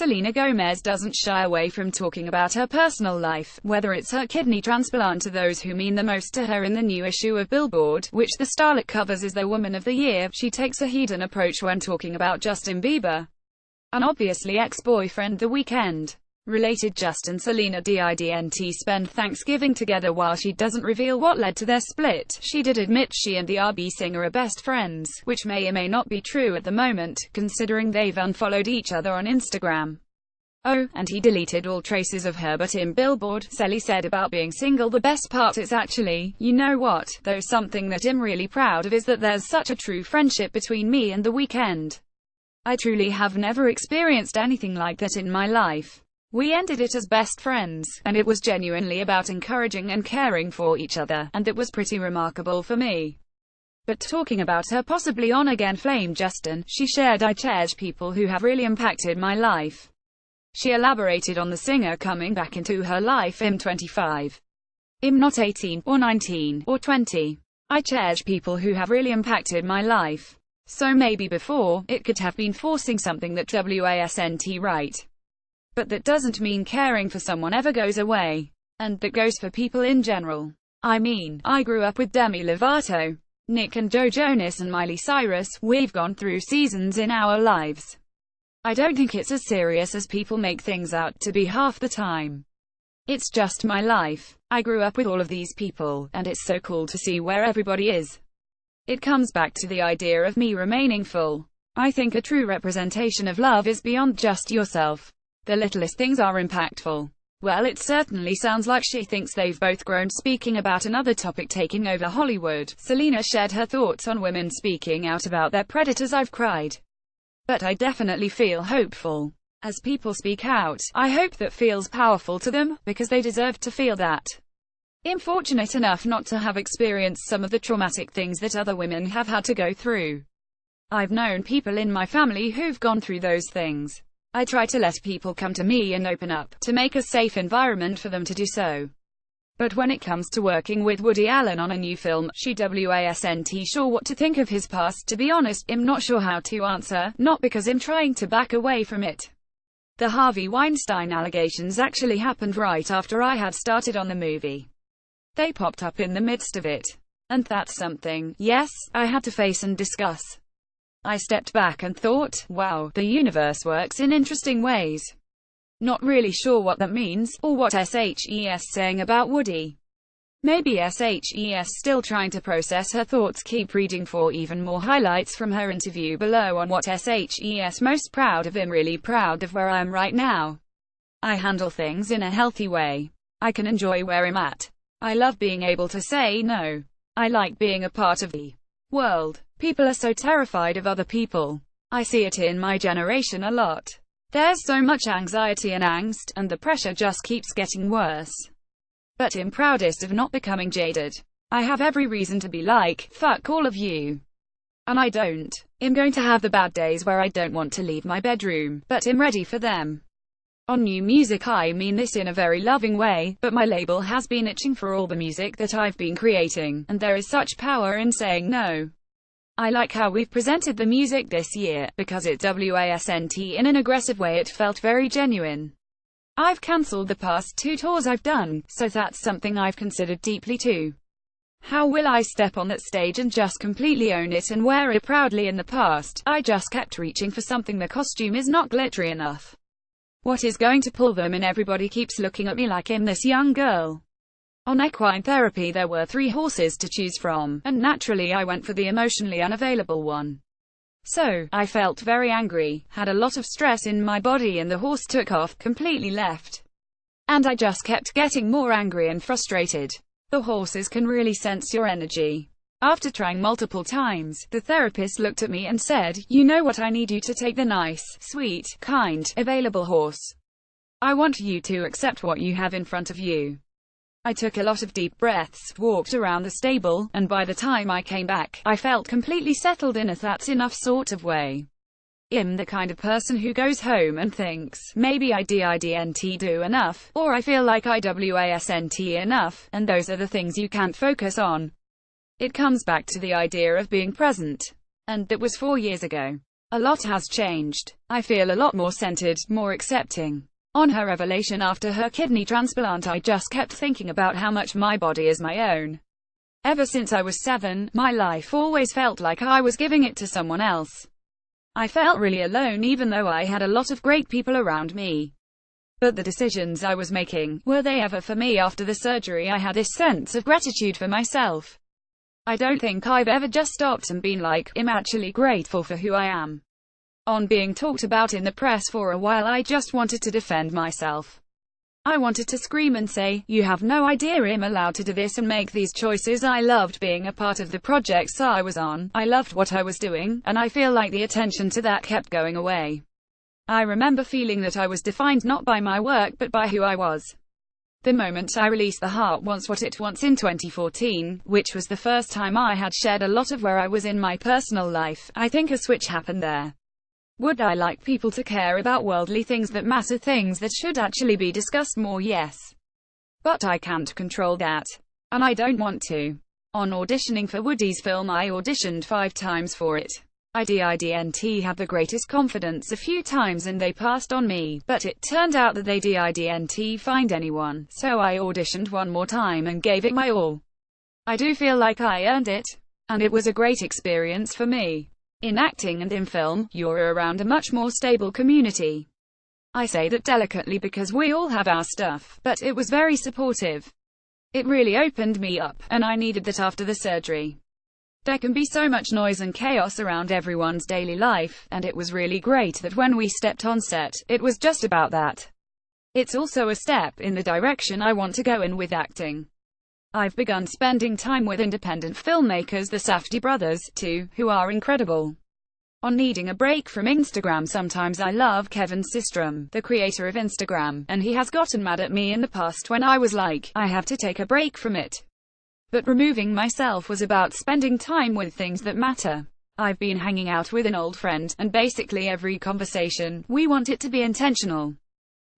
Selena Gomez doesn't shy away from talking about her personal life, whether it's her kidney transplant to those who mean the most to her. In the new issue of Billboard, which the starlet covers as the Woman of the Year, she takes a hidden approach when talking about Justin Bieber, and obviously ex-boyfriend The Weeknd. Related, Justin and Selena didn't spend Thanksgiving together. While she doesn't reveal what led to their split, she did admit she and the R&B singer are best friends, which may or may not be true at the moment, considering they've unfollowed each other on Instagram. Oh, and he deleted all traces of her. But in Billboard, Selly said about being single, the best part is actually, you know what, though something that I'm really proud of is that there's such a true friendship between me and The Weeknd. I truly have never experienced anything like that in my life. We ended it as best friends, and it was genuinely about encouraging and caring for each other, and that was pretty remarkable for me. But talking about her possibly on-again flame Justin, she shared, I cherish people who have really impacted my life. She elaborated on the singer coming back into her life. I'm 25. I'm not 18, or 19, or 20. I cherish people who have really impacted my life. So maybe before, it could have been forcing something that wasn't right. But that doesn't mean caring for someone ever goes away. And that goes for people in general. I mean, I grew up with Demi Lovato, Nick and Joe Jonas and Miley Cyrus. We've gone through seasons in our lives. I don't think it's as serious as people make things out to be half the time. It's just my life. I grew up with all of these people, and it's so cool to see where everybody is. It comes back to the idea of me remaining full. I think a true representation of love is beyond just yourself. The littlest things are impactful. Well, it certainly sounds like she thinks they've both grown. Speaking about another topic taking over Hollywood, Selena shared her thoughts on women speaking out about their predators. I've cried, but I definitely feel hopeful. As people speak out, I hope that feels powerful to them, because they deserve to feel that. I'm fortunate enough not to have experienced some of the traumatic things that other women have had to go through. I've known people in my family who've gone through those things. I try to let people come to me and open up, to make a safe environment for them to do so. But when it comes to working with Woody Allen on a new film, she wasn't sure what to think of his past. To be honest, I'm not sure how to answer, not because I'm trying to back away from it. The Harvey Weinstein allegations actually happened right after I had started on the movie. They popped up in the midst of it. And that's something, yes, I had to face and discuss. I stepped back and thought, wow, the universe works in interesting ways. Not really sure what that means, or what SHES saying about Woody. Maybe SHES still trying to process her thoughts. Keep reading for even more highlights from her interview below on what SHES most proud of. I'm really proud of where I am right now. I handle things in a healthy way. I can enjoy where I'm at. I love being able to say no. I like being a part of the world. People are so terrified of other people. I see it in my generation a lot. There's so much anxiety and angst, and the pressure just keeps getting worse. But I'm proudest of not becoming jaded. I have every reason to be like, fuck all of you. And I don't. I'm going to have the bad days where I don't want to leave my bedroom, but I'm ready for them. On new music, I mean this in a very loving way, but my label has been itching for all the music that I've been creating, and there is such power in saying no. I like how we've presented the music this year, because it wasn't in an aggressive way. It felt very genuine. I've cancelled the past 2 tours I've done, so that's something I've considered deeply too. How will I step on that stage and just completely own it and wear it proudly? In the past, I just kept reaching for something. The costume is not glittery enough. What is going to pull them in? Everybody keeps looking at me like I'm this young girl. On equine therapy there were 3 horses to choose from, and naturally I went for the emotionally unavailable one. So, I felt very angry, had a lot of stress in my body, and the horse took off, completely left. And I just kept getting more angry and frustrated. The horses can really sense your energy. After trying multiple times, the therapist looked at me and said, you know what, I need you to take the nice, sweet, kind, available horse. I want you to accept what you have in front of you. I took a lot of deep breaths, walked around the stable, and by the time I came back, I felt completely settled in a that's enough sort of way. I'm the kind of person who goes home and thinks, maybe I didn't do enough, or I feel like I wasn't enough, and those are the things you can't focus on. It comes back to the idea of being present. And that was 4 years ago. A lot has changed. I feel a lot more centered, more accepting. On her revelation after her kidney transplant, I just kept thinking about how much my body is my own. Ever since I was 7, my life always felt like I was giving it to someone else. I felt really alone even though I had a lot of great people around me. But the decisions I was making, were they ever for me? After the surgery I had this sense of gratitude for myself. I don't think I've ever just stopped and been like, I'm actually grateful for who I am. On being talked about in the press for a while, I just wanted to defend myself. I wanted to scream and say, you have no idea I'm allowed to do this and make these choices. I loved being a part of the projects I was on, I loved what I was doing, and I feel like the attention to that kept going away. I remember feeling that I was defined not by my work but by who I was. The moment I released The Heart Wants What It Wants in 2014, which was the first time I had shared a lot of where I was in my personal life, I think a switch happened there. Would I like people to care about worldly things that matter, things that should actually be discussed more? Yes. But I can't control that. And I don't want to. On auditioning for Woody's film, I auditioned 5 times for it. I didn't have the greatest confidence a few times and they passed on me, but it turned out that they didn't find anyone, so I auditioned one more time and gave it my all. I do feel like I earned it. And it was a great experience for me. In acting and in film, you're around a much more stable community. I say that delicately because we all have our stuff, but it was very supportive. It really opened me up, and I needed that after the surgery. There can be so much noise and chaos around everyone's daily life, and it was really great that when we stepped on set, it was just about that. It's also a step in the direction I want to go in with acting. I've begun spending time with independent filmmakers, the Safdie brothers, too, who are incredible. On needing a break from Instagram, sometimes I love Kevin Systrom, the creator of Instagram, and he has gotten mad at me in the past when I was like, I have to take a break from it. But removing myself was about spending time with things that matter. I've been hanging out with an old friend, and basically every conversation, we want it to be intentional.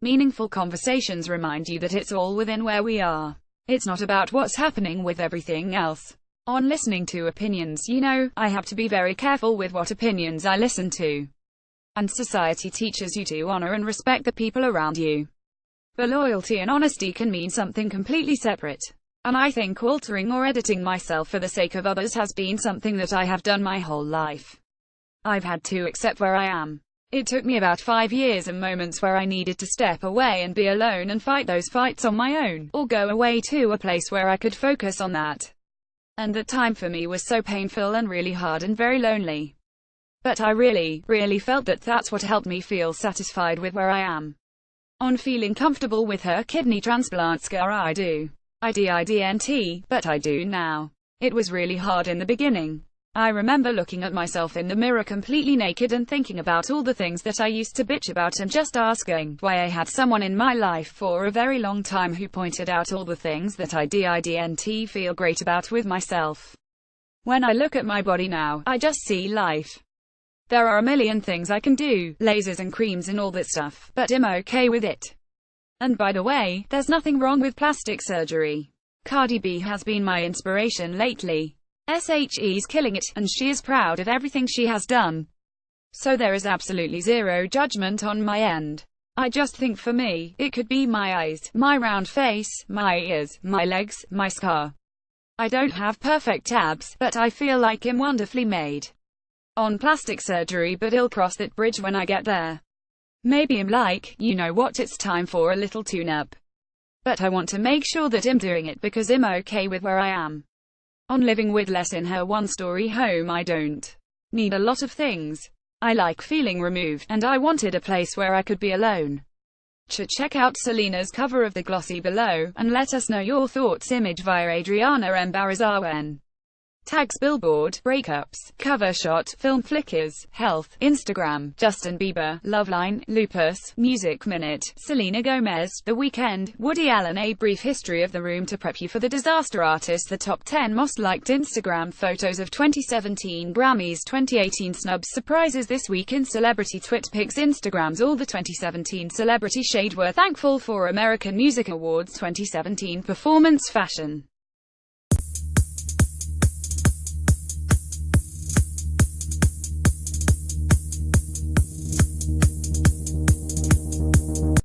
Meaningful conversations remind you that it's all within where we are. It's not about what's happening with everything else. On listening to opinions, I have to be very careful with what opinions I listen to. And society teaches you to honor and respect the people around you. But loyalty and honesty can mean something completely separate. And I think altering or editing myself for the sake of others has been something that I have done my whole life. I've had to accept where I am. It took me about 5 years and moments where I needed to step away and be alone and fight those fights on my own, or go away to a place where I could focus on that. And that time for me was so painful and really hard and very lonely. But I really felt that that's what helped me feel satisfied with where I am. On feeling comfortable with her kidney transplant scar, I didn't, but I do now. It was really hard in the beginning. I remember looking at myself in the mirror completely naked and thinking about all the things that I used to bitch about and just asking why I had someone in my life for a very long time who pointed out all the things that I didn't feel great about with myself. When I look at my body now, I just see life. There are a million things I can do, lasers and creams and all that stuff, but I'm okay with it. And by the way, there's nothing wrong with plastic surgery. Cardi B has been my inspiration lately. SHE's killing it, and she is proud of everything she has done. So there is absolutely zero judgment on my end. I just think for me, it could be my eyes, my round face, my ears, my legs, my scar. I don't have perfect abs, but I feel like I'm wonderfully made. On plastic surgery, but I'll cross that bridge when I get there. Maybe I'm like, you know what, it's time for a little tune-up. But I want to make sure that I'm doing it because I'm okay with where I am. On living with less in her one-story home, I don't need a lot of things. I like feeling removed, and I wanted a place where I could be alone. Check out Selena's cover of The Glossy below, and let us know your thoughts. Image via Adriana Embarazawen. Tags: Billboard, breakups, cover shot, film flickers, health, Instagram, Justin Bieber, Loveline, Lupus, Music Minute, Selena Gomez, The Weeknd, Woody Allen. A brief history of the room to prep you for the disaster artist. The top 10 most liked Instagram photos of 2017 Grammys, 2018 snubs, surprises this week in celebrity twit pics, Instagrams. All the 2017 celebrity shade were thankful for American Music Awards 2017 performance fashion.